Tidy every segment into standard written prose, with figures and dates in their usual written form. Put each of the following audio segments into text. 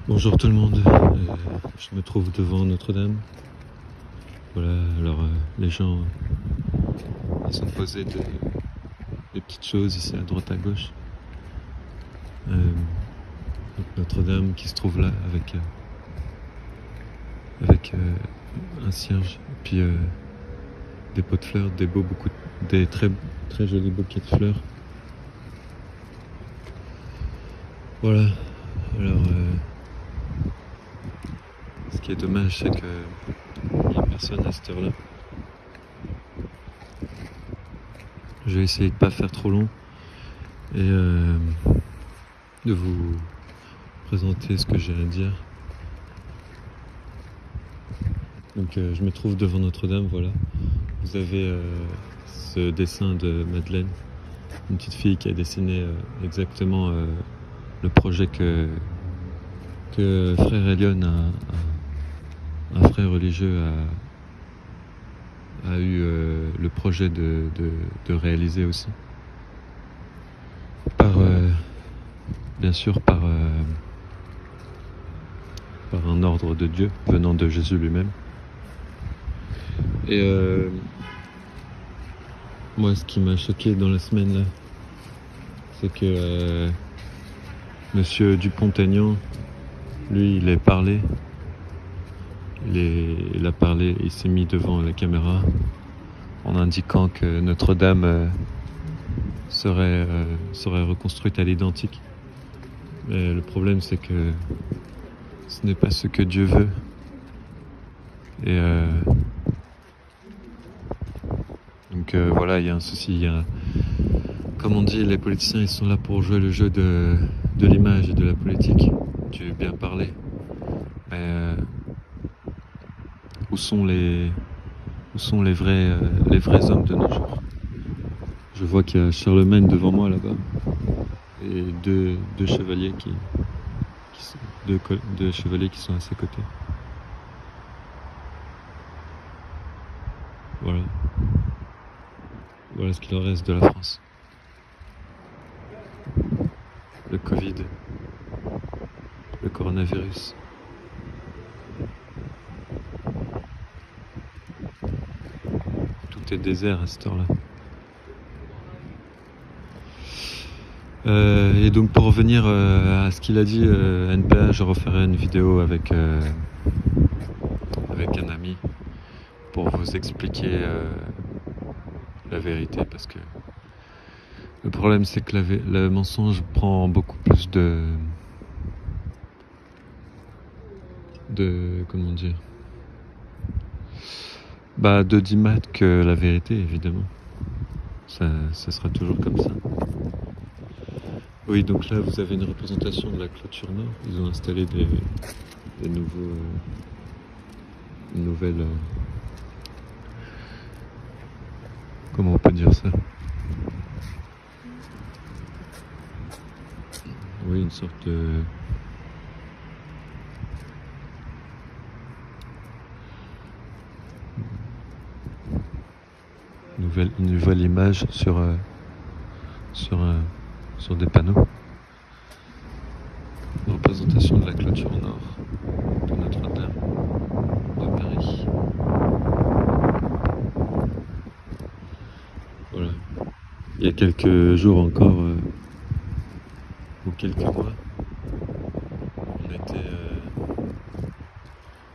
Bonjour tout le monde, je me trouve devant Notre-Dame. Voilà, alors les gens ils sont posés des petites choses ici à droite à gauche. Donc Notre-Dame qui se trouve là avec un cierge, puis des pots de fleurs, des très très jolis bouquets de fleurs. Voilà, alors ce qui est dommage, c'est qu'il n'y a personne à cette heure-là. Je vais essayer de ne pas faire trop long et de vous présenter ce que j'ai à dire. Donc je me trouve devant Notre-Dame, voilà. Vous avez ce dessin de Madeleine, une petite fille qui a dessiné exactement le projet que frère Elion, un frère religieux, a eu le projet de réaliser aussi. Bien sûr par un ordre de Dieu venant de Jésus lui-même. Et moi, ce qui m'a choqué dans la semaine là, c'est que Monsieur Dupont-Aignan, lui, il a parlé, il s'est mis devant la caméra en indiquant que Notre-Dame serait reconstruite à l'identique. Mais le problème, c'est que ce n'est pas ce que Dieu veut. Et donc voilà, il y a un souci. Comme on dit, les politiciens, ils sont là pour jouer le jeu de l'image et de la politique. Tu veux bien parler. Mais où sont les vrais hommes de nos jours? Je vois qu'il y a Charlemagne devant moi là-bas et deux chevaliers deux chevaliers qui sont à ses côtés. Voilà. Voilà ce qu'il en reste de la France. Le Covid, le coronavirus. Tout est désert à cette heure-là. Et donc pour revenir à ce qu'il a dit, NPA, je referai une vidéo avec un ami pour vous expliquer la vérité, parce que le problème c'est que le mensonge prend beaucoup plus de comment dire, d'audimat que la vérité, évidemment. Ça sera toujours comme ça. Oui, donc là vous avez une représentation de la clôture nord. Ils ont installé des nouvelles comment on peut dire ça? Oui, une sorte de nouvelle image sur des panneaux. Une représentation de la clôture nord de Notre-Dame de Paris. Voilà. Il y a quelques jours encore, ou quelques mois, on était...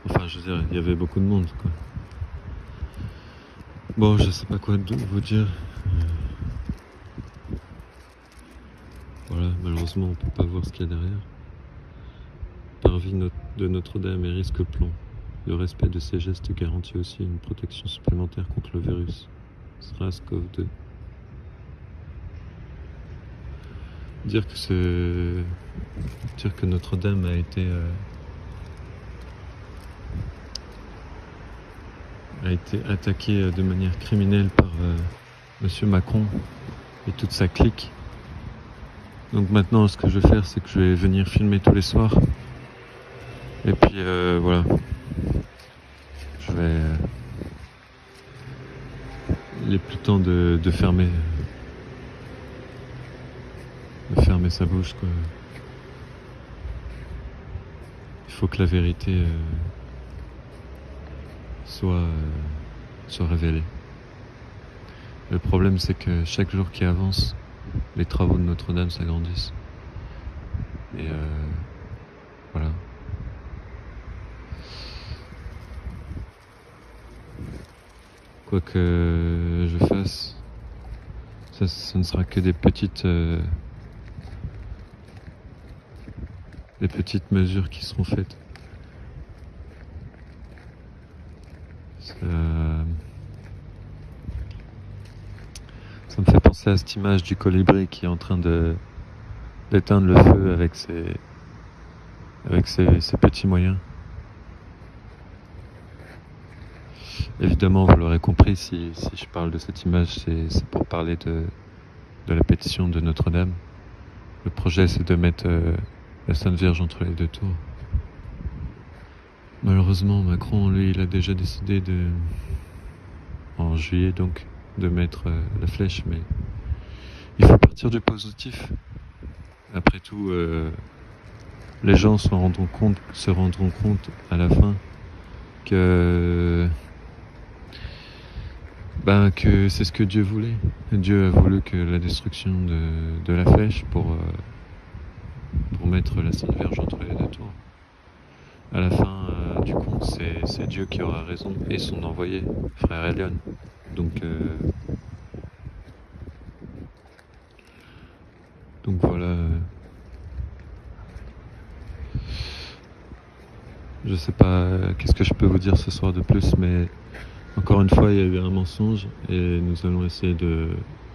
enfin, je veux dire, il y avait beaucoup de monde, quoi. Bon, je sais pas quoi vous dire. Voilà, malheureusement, on peut pas voir ce qu'il y a derrière. Parvis de Notre-Dame et risque plomb. Le respect de ces gestes garantit aussi une protection supplémentaire contre le virus. SARS-CoV-2. Dire que Notre-Dame a été attaquée de manière criminelle par Monsieur Macron et toute sa clique. Donc maintenant, ce que je vais faire, c'est que je vais venir filmer tous les soirs. Et puis voilà. Je vais... il est plus temps de fermer fermer sa bouche, quoi. Il faut que la vérité soit révélée. Le problème, c'est que chaque jour qui avance, les travaux de Notre-Dame s'agrandissent. Et voilà. Quoi que je fasse, ça ne sera que des petites mesures qui seront faites. Ça me fait penser à cette image du colibri qui est en train d'éteindre le feu avec ses petits moyens. Évidemment, vous l'aurez compris, si je parle de cette image, c'est pour parler de la pétition de Notre-Dame. Le projet, c'est de mettre la Sainte Vierge entre les deux tours. Malheureusement, Macron, lui, il a déjà décidé en juillet, donc, de mettre la flèche, mais il faut partir du positif. Après tout, les gens se rendront compte à la fin que c'est ce que Dieu voulait. Dieu a voulu que la destruction de la flèche pour mettre la Sainte Vierge entre les deux tours. À la fin du compte, c'est Dieu qui aura raison et son envoyé, frère Elion. Donc voilà. Je sais pas qu'est-ce que je peux vous dire ce soir de plus, mais encore une fois, il y a eu un mensonge et nous allons essayer de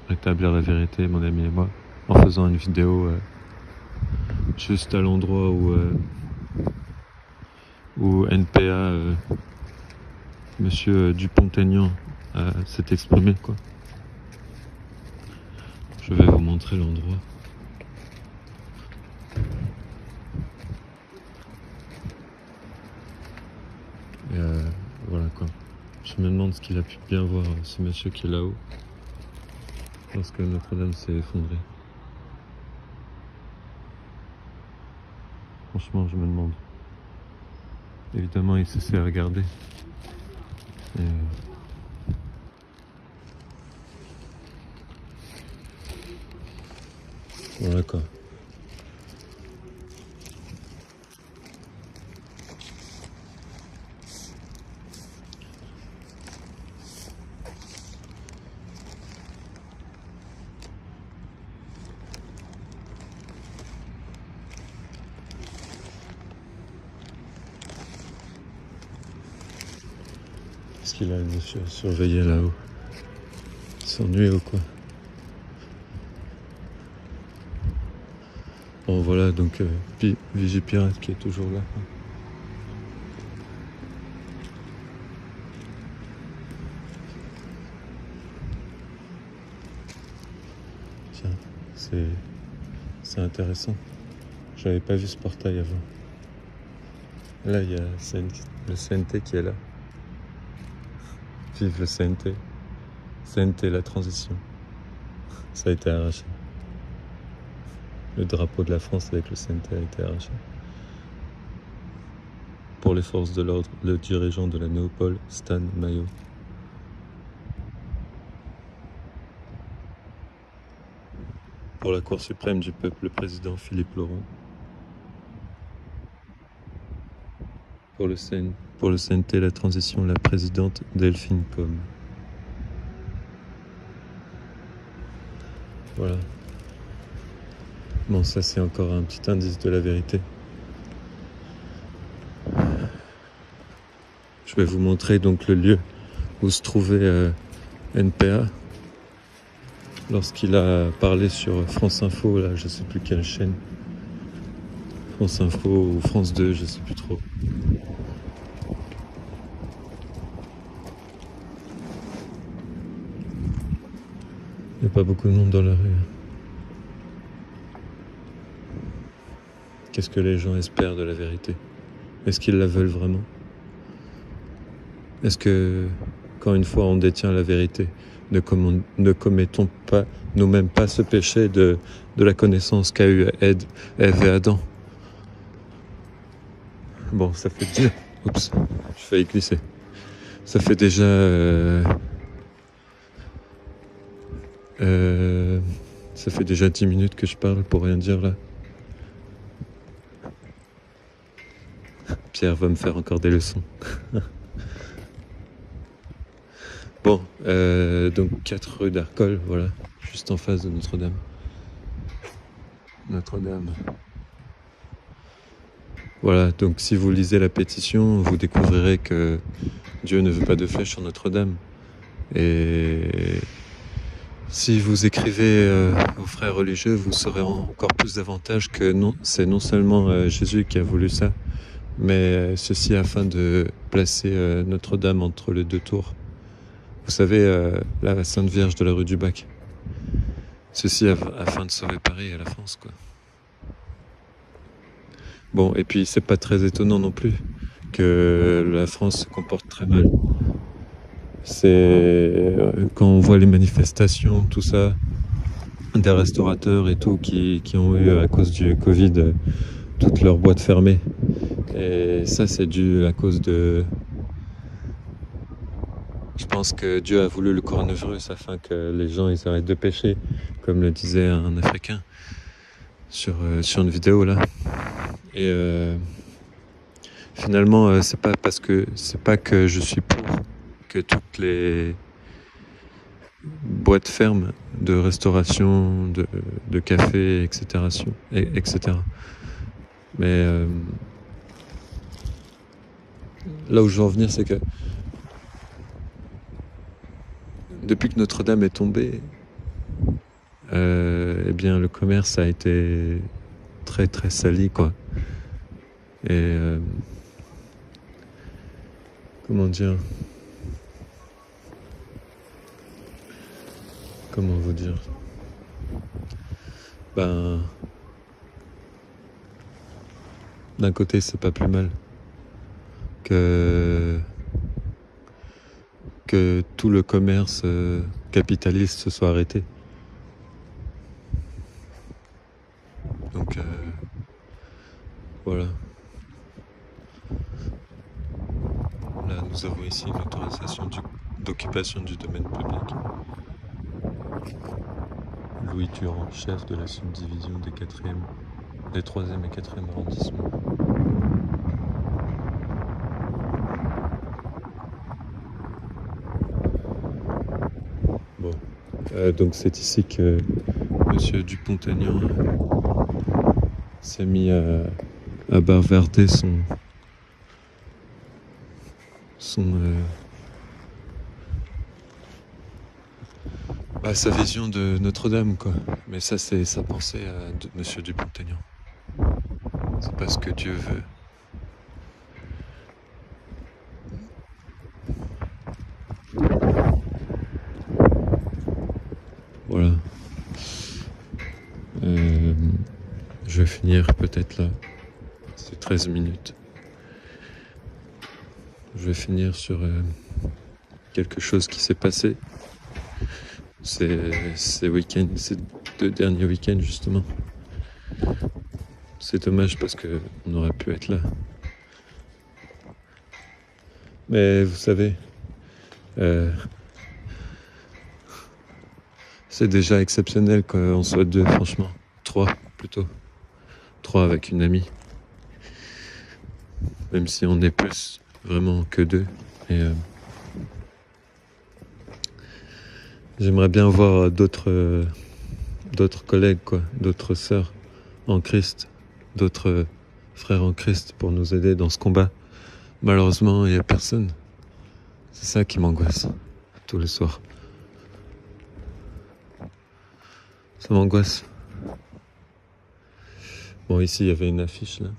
rétablir la vérité, mon ami et moi, en faisant une vidéo juste à l'endroit où NPA, Monsieur Dupont-Aignan, s'est exprimé, quoi. Je vais vous montrer l'endroit. Et voilà, quoi. Je me demande ce qu'il a pu bien voir, ce monsieur qui est là-haut, lorsque Notre-Dame s'est effondrée. Franchement, je me demande. Évidemment, il se sait regarder. Et voilà, quoi. Qu'est-ce qu'il a de surveiller là-haut? Il s'ennuie ou quoi? Bon voilà, donc Vigipirate qui est toujours là. Tiens, c'est intéressant. J'avais pas vu ce portail avant. Là, il y a le CNT qui est là. Vive le CNT. CNT, la transition. Ça a été arraché. Le drapeau de la France avec le CNT a été arraché. Pour les forces de l'ordre, le dirigeant de la Néopole, Stan Mayo. Pour la Cour suprême du peuple, le président Philippe Laurent. Pour le CNT, la transition, la présidente Delphine Combes. Voilà. Bon, ça c'est encore un petit indice de la vérité. Je vais vous montrer donc le lieu où se trouvait NPA lorsqu'il a parlé sur France Info, là, je sais plus quelle chaîne. France Info ou France 2, je sais plus trop. Il n'y a pas beaucoup de monde dans la rue. Qu'est-ce que les gens espèrent de la vérité? Est-ce qu'ils la veulent vraiment? Est-ce que, quand une fois on détient la vérité, ne commettons pas nous-mêmes pas ce péché de la connaissance qu'a eu Ève et Adam. Bon, ça fait déjà... Oups, j'ai failli glisser. Ça fait déjà... ça fait déjà 10 minutes que je parle pour rien dire là. Pierre va me faire encore des leçons. Bon, donc 4 rue d'Arcole, voilà, juste en face de Notre-Dame. Notre-Dame. Voilà, donc si vous lisez la pétition, vous découvrirez que Dieu ne veut pas de flèche sur Notre-Dame. Et si vous écrivez aux frères religieux, vous saurez encore plus davantage que c'est non seulement Jésus qui a voulu ça, mais ceci afin de placer Notre-Dame entre les deux tours. Vous savez, la Sainte Vierge de la rue du Bac. Ceci afin de sauver Paris et la France, quoi. Bon, et puis c'est pas très étonnant non plus que la France se comporte très mal. C'est quand on voit les manifestations, tout ça, des restaurateurs et tout qui ont eu à cause du Covid toutes leurs boîtes fermées. Et ça, c'est dû à cause de... Je pense que Dieu a voulu le coronavirus afin que les gens ils arrêtent de pécher, comme le disait un Africain sur une vidéo là. Et finalement, c'est pas que je suis pour que toutes les boîtes ferment de restauration, de café, etc. Mais là où je veux en venir, c'est que depuis que Notre-Dame est tombée, eh bien le commerce a été très très sali, quoi. Et comment vous dire, ben d'un côté c'est pas plus mal que tout le commerce capitaliste se soit arrêté. Donc voilà. Là, nous avons ici une autorisation d'occupation du domaine public. Louis Durand, chef de la subdivision des 3e et 4e arrondissements. Bon, donc c'est ici que Monsieur Dupont-Aignan s'est mis à bavarder sa vision de Notre-Dame, quoi. Mais ça, c'est sa pensée de Monsieur Dupont-Aignan. C'est pas ce que Dieu veut. Voilà. Je vais finir peut-être là. C'est 13 minutes. Je vais finir sur quelque chose qui s'est passé ces 2 derniers week-ends, justement. C'est dommage parce qu'on aurait pu être là. Mais vous savez, c'est déjà exceptionnel qu'on soit 2, franchement. 3 plutôt. 3 avec une amie. Même si on est plus vraiment que 2. Et j'aimerais bien voir d'autres collègues, quoi, d'autres sœurs en Christ, d'autres frères en Christ pour nous aider dans ce combat. Malheureusement, il n'y a personne. C'est ça qui m'angoisse tous les soirs. Ça m'angoisse. Bon, ici, il y avait une affiche là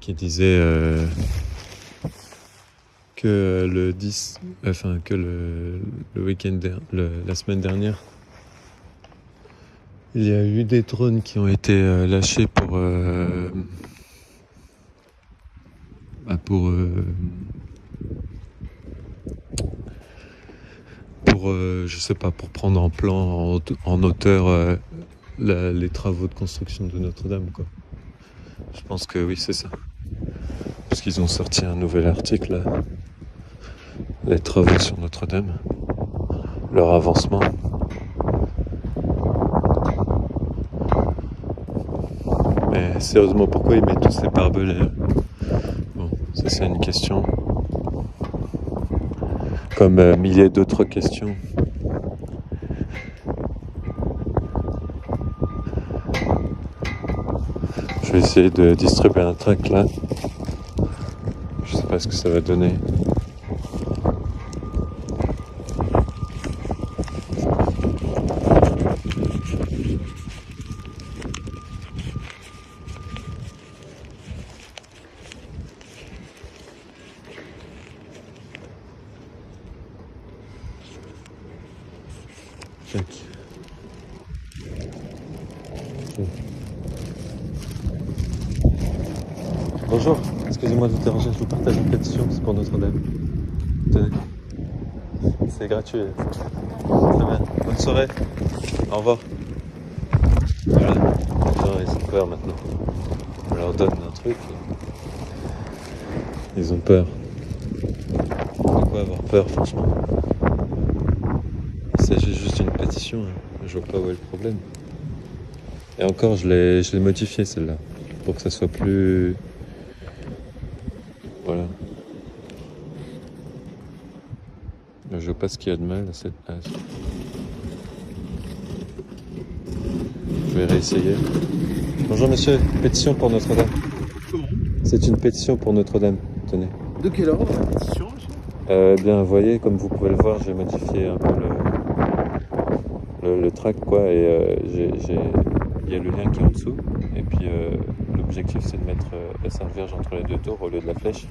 qui disait que le week-end, la semaine dernière, il y a eu des drones qui ont été lâchés pour pour, je sais pas, pour prendre en plan, en hauteur, les travaux de construction de Notre-Dame, quoi. Je pense que oui, c'est ça. Parce qu'ils ont sorti un nouvel article, là, les travaux sur Notre-Dame, leur avancement. Mais sérieusement, pourquoi ils mettent tous ces barbelés là? Bon, ça c'est une question. Comme milliers d'autres questions. Je vais essayer de distribuer un tract là. Je sais pas ce que ça va donner. Tac. Bonjour, excusez-moi de vous déranger, je vous partage une pétition, c'est pour Notre-Dame. Tenez. C'est gratuit. Très bien. Bonne soirée. Au revoir. Voilà. Les gens, ils ont peur maintenant. On leur donne un truc. Ils ont peur. Pourquoi avoir peur, franchement? Il s'agit juste d'une pétition. Hein. Je vois pas où est le problème. Et encore, je l'ai modifiée celle-là. Pour que ça soit plus... Voilà. Je vois pas ce qu'il y a de mal à cette page. Je vais réessayer. Bonjour monsieur, pétition pour Notre-Dame. Comment? C'est une pétition pour Notre-Dame, tenez. De quel ordre la pétition, monsieur? Bien, vous voyez, comme vous pouvez le voir, j'ai modifié un peu le tract, quoi, et il y a le lien qui est en dessous. Et puis l'objectif, c'est de mettre la Sainte Vierge entre les deux tours au lieu de la flèche.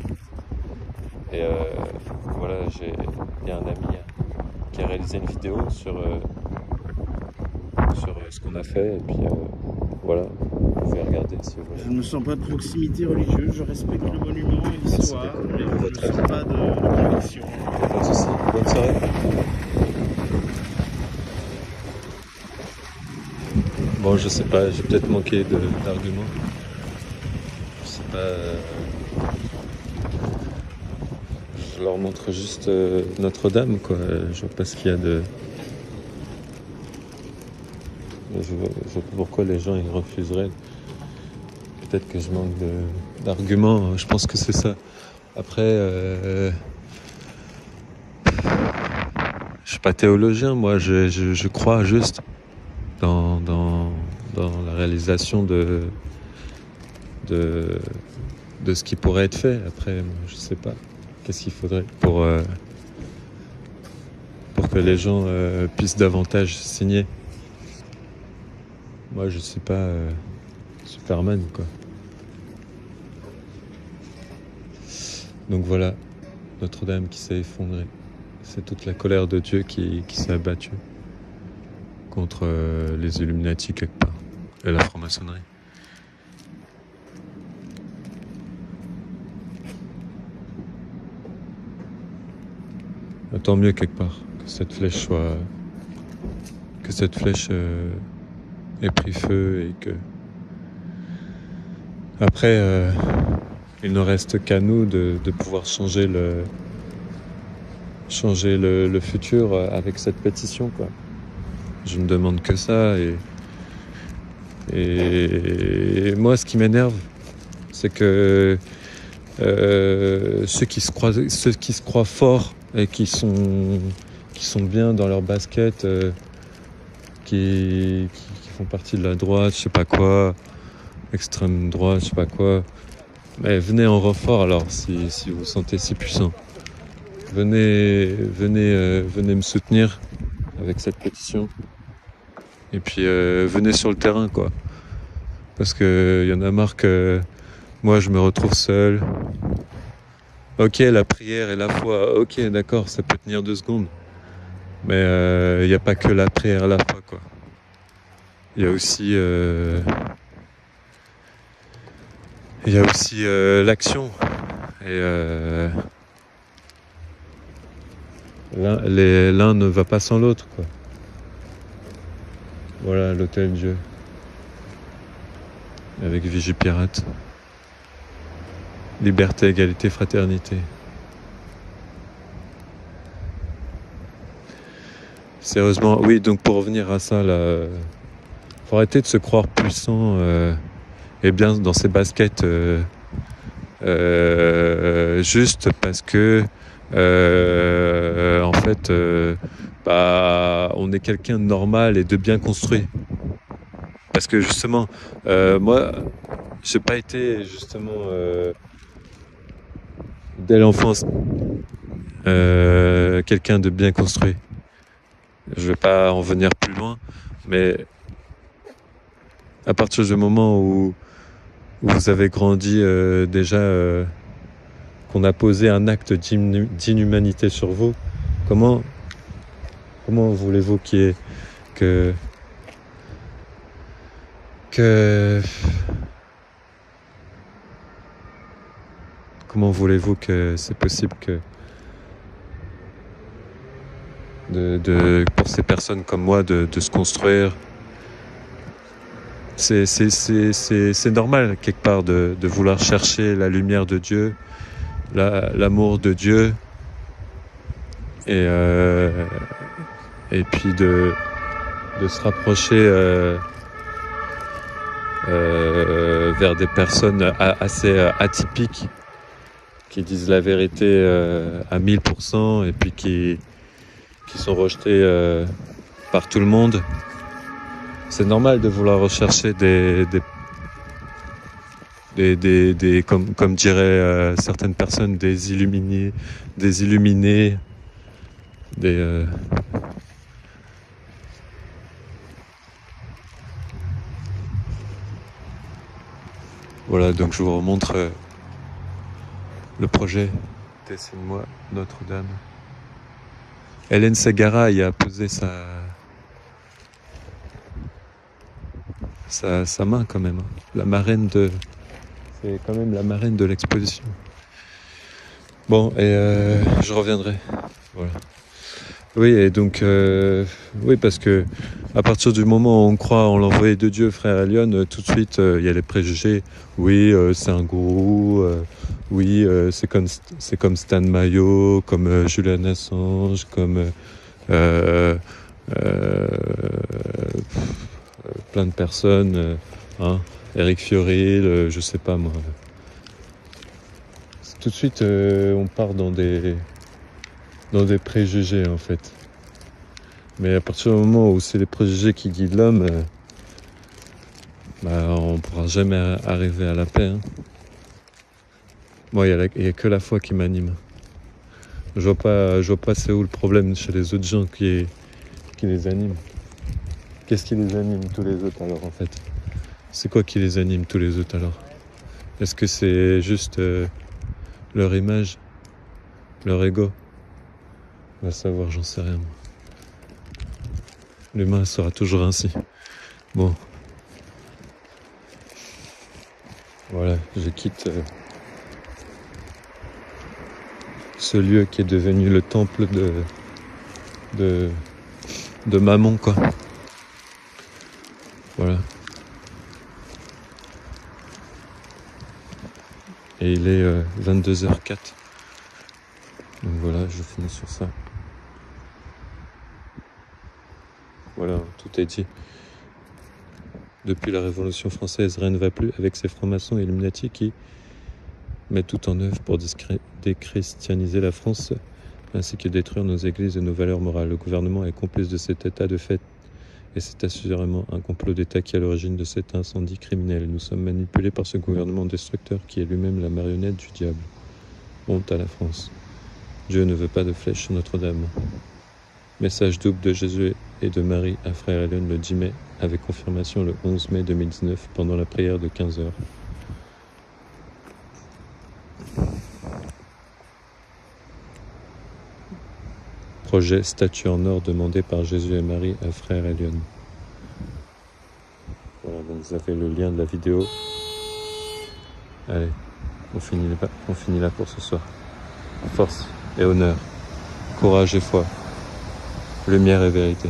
Et voilà, il y a un ami qui a réalisé une vidéo sur ce qu'on a fait, et puis voilà, vous pouvez regarder si vous voulez. Je ne sens pas de proximité religieuse, je respecte le monument et l'histoire, mais je ne sens pas de conviction. Pas de soucis. Bonne soirée. Bon, je sais pas, j'ai peut-être manqué d'arguments. Je sais pas. Je leur montre juste Notre-Dame, quoi. Je vois pas ce qu'il y a de. Je vois pas pourquoi les gens ils refuseraient. Peut-être que je manque d'arguments. Je pense que c'est ça. Après, je suis pas théologien, moi. Je crois juste dans la réalisation de ce qui pourrait être fait. Après, je sais pas. Qu'est-ce qu'il faudrait pour que les gens puissent davantage signer. Moi, je suis pas Superman, quoi. Donc voilà, Notre-Dame qui s'est effondrée. C'est toute la colère de Dieu qui s'est abattue contre les Illuminati quelque part et la franc-maçonnerie. Tant mieux quelque part que cette flèche ait pris feu et que après il ne reste qu'à nous de pouvoir changer le futur avec cette pétition, quoi. Je ne demande que ça et moi ce qui m'énerve c'est que ceux qui se croient forts et qui sont bien dans leur basket, qui font partie de la droite, je sais pas quoi, extrême droite, je sais pas quoi. Mais venez en renfort alors si vous vous sentez si puissant. Venez me soutenir avec cette pétition. Et puis venez sur le terrain, quoi. Parce que y en a marre que moi je me retrouve seul. Ok, la prière et la foi, ok, d'accord, ça peut tenir 2 secondes. Mais y a pas que la prière et la foi, quoi. Il y a aussi l'action. Et L'un ne va pas sans l'autre, quoi. Voilà l'Hôtel Dieu. Avec Vigipirate. Liberté, égalité, fraternité. Sérieusement, oui, donc pour revenir à ça, là, faut arrêter de se croire puissant et bien dans ses baskets juste parce que en fait on est quelqu'un de normal et de bien construit. Parce que justement, moi, j'ai pas été justement dès l'enfance quelqu'un de bien construit. Je vais pas en venir plus loin, mais à partir du moment où vous avez grandi déjà, qu'on a posé un acte d'inhumanité sur vous, comment voulez-vous que comment voulez-vous que c'est possible que pour ces personnes comme moi de se construire? C'est normal quelque part de vouloir chercher la lumière de Dieu, l'amour de Dieu, et puis de se rapprocher vers des personnes assez atypiques qui disent la vérité à 1000% et puis qui sont rejetées par tout le monde. C'est normal de vouloir rechercher comme diraient certaines personnes, des illuminés, Voilà, donc je vous remontre le projet Dessine-moi Notre-Dame. Hélène Ségara y a posé sa main quand même. C'est quand même la marraine de l'exposition. Bon, et je reviendrai. Voilà. Oui, et donc, oui, parce que à partir du moment où on croit en l'envoyé de Dieu, frère Elion, tout de suite, il y a les préjugés. Oui, c'est un gourou. Oui, c'est comme Stan Mayo, comme Julian Assange, comme plein de personnes, Eric Fioril, je sais pas moi. Tout de suite, on part dans des préjugés en fait. Mais à partir du moment où c'est les préjugés qui guident l'homme, on ne pourra jamais arriver à la paix. Hein. Moi, il n'y a que la foi qui m'anime. Je vois pas c'est où le problème chez les autres gens qui les anime. Qu'est-ce qui les anime tous les autres alors en fait? C'est quoi qui les anime tous les autres alors? Est-ce que c'est juste leur image, leur ego? On va savoir, j'en sais rien. L'humain sera toujours ainsi. Bon. Voilà, je quitte ce lieu qui est devenu le temple de Mammon, quoi. Voilà. Et il est 22h04. Donc voilà, je finis sur ça. Voilà, tout est dit. Depuis la Révolution française, rien ne va plus avec ces francs-maçons et Illuminati qui mettent tout en œuvre pour déchristianiser la France ainsi que détruire nos églises et nos valeurs morales. Le gouvernement est complice de cet état de fait et c'est assurément un complot d'État qui est à l'origine de cet incendie criminel. Nous sommes manipulés par ce gouvernement destructeur qui est lui-même la marionnette du diable. Honte à la France. Dieu ne veut pas de flèches sur Notre-Dame. Message double de Jésus et de Marie à Frère Elion le 10 mai, avec confirmation le 11 mai 2019 pendant la prière de 15h. Projet statue en or demandé par Jésus et Marie à Frère Elion. Voilà, donc vous avez le lien de la vidéo. Allez, on finit là pour ce soir. Force et honneur. courage et foi. Lumière et vérité.